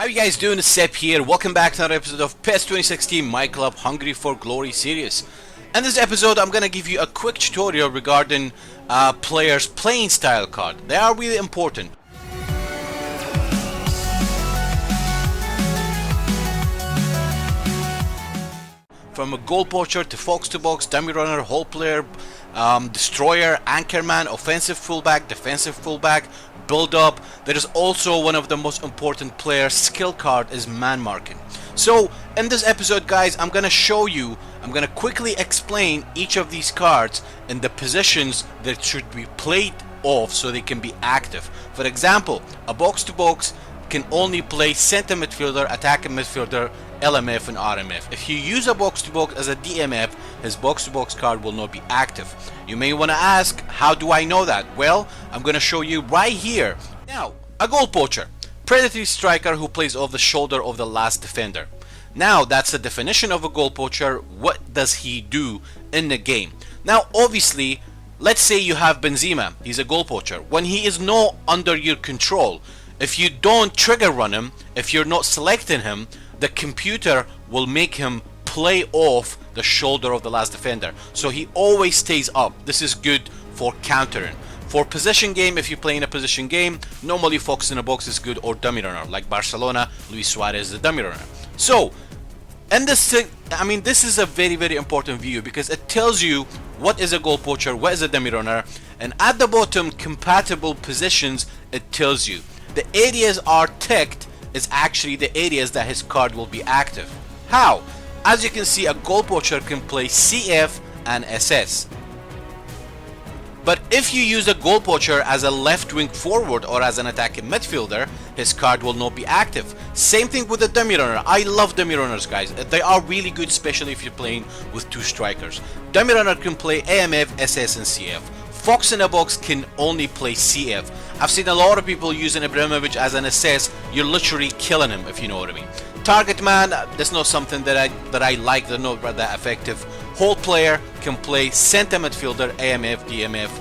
How you guys doing? It's Sep here. Welcome back to another episode of PES 2016 My Club Hungry for Glory series. In this episode, I'm gonna give you a quick tutorial regarding players' playing style card. They are really important. From a goal poacher to fox to box, dummy runner, hole player, destroyer, anchorman, offensive fullback, defensive fullback, build up. There is also one of the most important player skill card is man marking. So in this episode, guys, I'm gonna quickly explain each of these cards and the positions that should be played off so they can be active. For example, a box to box can only play center midfielder, attacking midfielder, LMF and RMF. If you use a box to box as a DMF, his box to box card will not be active. You may want to ask, how do I know that? Well, I'm going to show you right here. Now, a goal poacher, predatory striker who plays off the shoulder of the last defender. Now, that's the definition of a goal poacher. What does he do in the game? Now, obviously, let's say you have Benzema. He's a goal poacher. When he is not under your control, if you don't trigger run him, if you're not selecting him, the computer will make him play off the shoulder of the last defender. So he always stays up. This is good for countering. For position game, if you're playing a position game, normally fox in a box is good, or dummy runner, like Barcelona, Luis Suarez, the dummy runner. So, and this is a very important view because it tells you what is a goal poacher, what is a dummy runner, and at the bottom, compatible positions, it tells you. The areas are ticked is actually the areas that his card will be active. How? As you can see, a goal poacher can play CF and SS. But if you use a goal poacher as a left wing forward or as an attacking midfielder, his card will not be active. Same thing with the dummy runner. I love dummy runners, guys. They are really good, especially if you're playing with two strikers. Dummy runner can play AMF, SS and CF. Fox in a box can only play CF. I've seen a lot of people using Ibrahimovic as an SS. You're literally killing him, if you know what I mean. Target man, that's not something that I like. They're not that effective. Hole player can play center midfielder, AMF, AMF,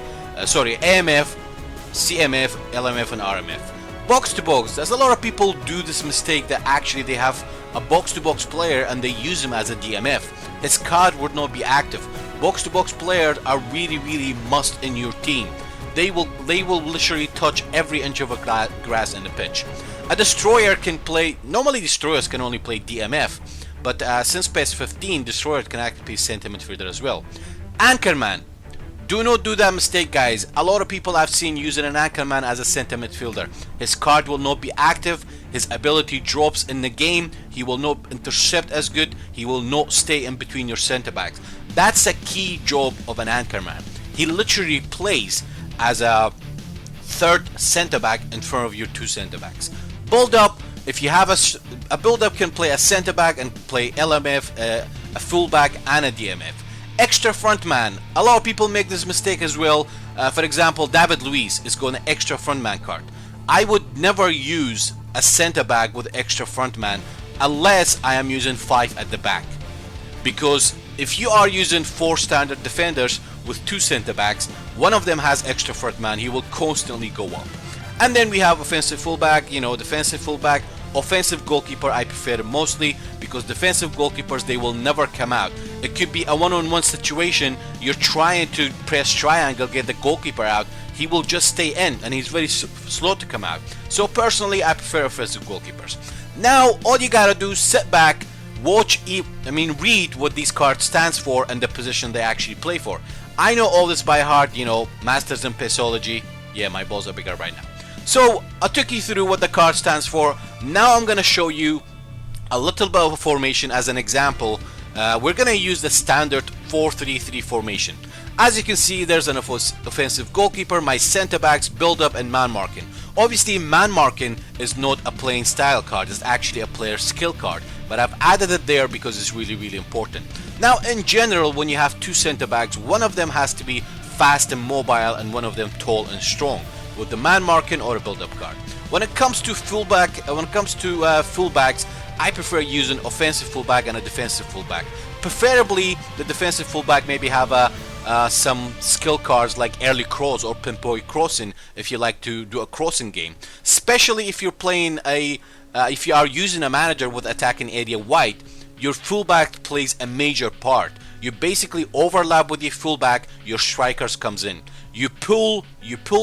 CMF, LMF and RMF. Box to box, there's a lot of people do this mistake that actually they have a box to box player and they use him as a DMF. His card would not be active. Box to box players are really must in your team. They will literally touch every inch of a grass in the pitch. A destroyer can play, normally destroyers can only play DMF, but since PES 15, destroyer can actually play center midfielder as well. Anchorman, do not do that mistake, guys. A lot of people I've seen using an anchorman as a center midfielder. His card will not be active. His ability drops in the game. He will not intercept as good. He will not stay in between your center backs. That's a key job of an anchorman. He literally plays as a third center back in front of your two center backs. Build up, if you have a build up can play a center back and play LMF, a fullback and a DMF. Extra front man, a lot of people make this mistake as well. For example, David Luiz is going to extra front man card. I would never use a center back with extra front man unless I am using 5 at the back, because if you are using 4 standard defenders with 2 center backs, one of them has extra front man, he will constantly go up. And then we have offensive fullback, defensive fullback. Offensive goalkeeper, I prefer it mostly because defensive goalkeepers, they will never come out. It could be a one-on-one situation, you're trying to press triangle, get the goalkeeper out, he will just stay in and he's very slow to come out. So personally, I prefer offensive goalkeepers. Now all you gotta do is sit back, read what these cards stands for and the position they actually play for. I know all this by heart, masters in PESology. Yeah, my balls are bigger right now. So I took you through what the card stands for. Now I'm gonna show you a little bit of a formation as an example. We're gonna use the standard 4-3-3 formation. As you can see, there's an offensive goalkeeper, my center backs, build up and man marking. Obviously, man marking is not a playing style card, it's actually a player skill card, but I've added it there because it's really important. Now in general, when you have 2 center backs, one of them has to be fast and mobile and one of them tall and strong, with the man marking or a build up card. When it comes to fullbacks, I prefer using offensive fullback and a defensive fullback. Preferably the defensive fullback maybe have a some skill cards like early cross or pinpoint crossing if you like to do a crossing game, especially if you're playing if you are using a manager with attacking area wide. Your fullback plays a major part. You basically overlap with your fullback, your strikers comes in. You pull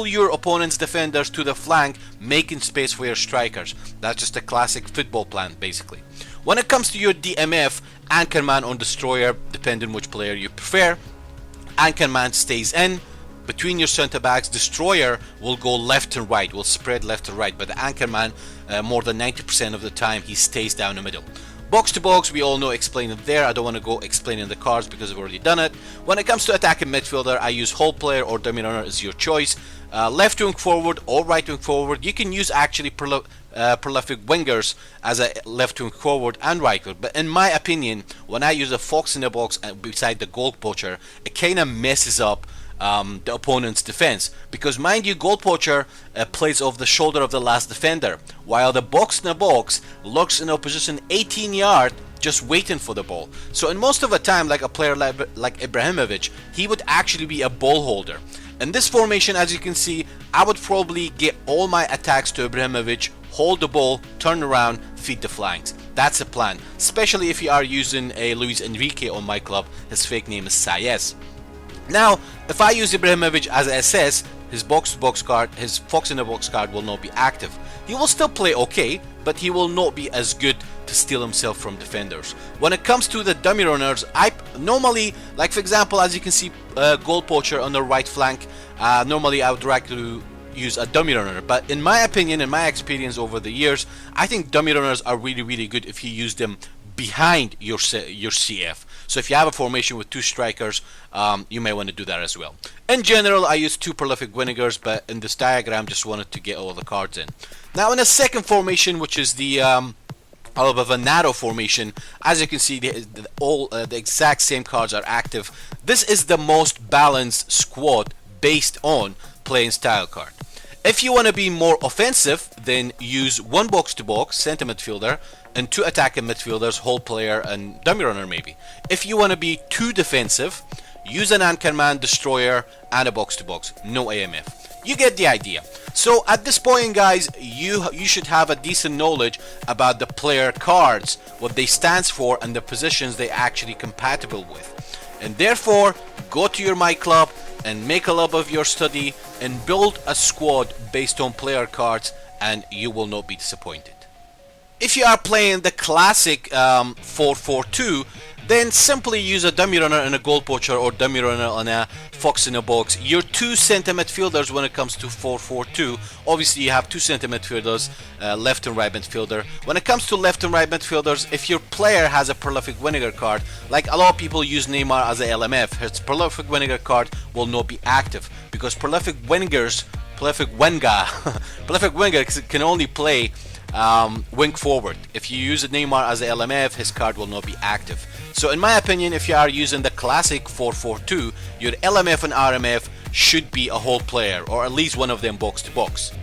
your opponent's defenders to the flank, making space for your strikers. That's just a classic football plan, basically. When it comes to your DMF, Anchorman or Destroyer, depending which player you prefer, Anchorman stays in between your center backs. Destroyer will go left and right, will spread left and right, but the Anchorman, more than 90% of the time, he stays down the middle. Box to box, we all know, explain it there. I don't want to go explaining the cards because I've already done it. When it comes to attacking midfielder, I use hole player or dummy runner is your choice. Left wing forward or right wing forward. You can use actually prolific wingers as a left wing forward and right wing. But in my opinion, when I use a fox in the box beside the goal poacher, it kind of messes up the opponent's defense, because mind you, goal poacher plays off the shoulder of the last defender, while the box in the box looks in a position 18 yard just waiting for the ball. So in most of the time, like a player like Ibrahimovic, he would actually be a ball holder. In this formation, as you can see, I would probably get all my attacks to Ibrahimovic, hold the ball, turn around, feed the flanks. That's the plan, especially if you are using a Luis Enrique on myClub. His fake name is Sayes. Now, if I use Ibrahimovic as an SS, his box-to-box card, his fox in the box card will not be active. He will still play okay, but he will not be as good to steal himself from defenders. When it comes to the dummy runners, I normally, like for example, as you can see, goal poacher on the right flank, normally I would like to use a dummy runner, but in my opinion, in my experience over the years, I think dummy runners are really good if you use them behind your CF. So if you have a formation with two strikers, you may want to do that as well. In general, I use two prolific wingers, but in this diagram, just wanted to get all the cards in. Now in a second formation, which is the of a narrow formation, as you can see, the exact same cards are active. This is the most balanced squad based on playing style card. If you want to be more offensive, then use one box-to-box center midfielder and two attacking midfielders, hole player and dummy runner maybe. If you want to be too defensive, use an Anchorman, Destroyer and a box-to-box, no AMF. You get the idea. So at this point, guys, you should have a decent knowledge about the player cards, what they stands for and the positions they actually compatible with. And therefore, go to your myClub and make a love of your study and build a squad based on player cards, and you will not be disappointed. If you are playing the classic 4-4-2, then simply use a dummy runner and a goal poacher, or dummy runner on a fox in a box. Your two center midfielders when it comes to 4-4-2, obviously you have two center midfielders, left and right midfielder. When it comes to left and right midfielders, if your player has a prolific winger card, like a lot of people use Neymar as a LMF, his prolific winger card will not be active, because prolific wingers can only play wing forward. If you use Neymar as a LMF, his card will not be active. So in my opinion, if you are using the classic 4-4-2, your LMF and RMF should be a whole player, or at least one of them box to box.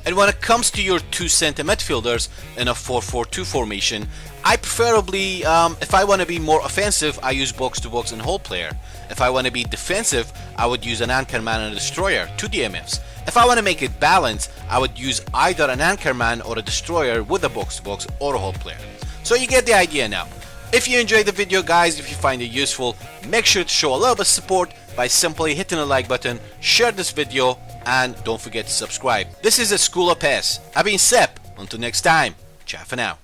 And when it comes to your two center midfielders in a 4-4-2 formation, I preferably, if I want to be more offensive, I use box to box and whole player. If I want to be defensive, I would use an Anchorman and a Destroyer, two DMFs. If I want to make it balanced, I would use either an Anchorman or a Destroyer with a box to box or a whole player. So you get the idea now. If you enjoyed the video, guys, if you find it useful, make sure to show a little bit of support by simply hitting the like button, share this video, and don't forget to subscribe. This is a School of PES. I've been Sep. Until next time, ciao for now.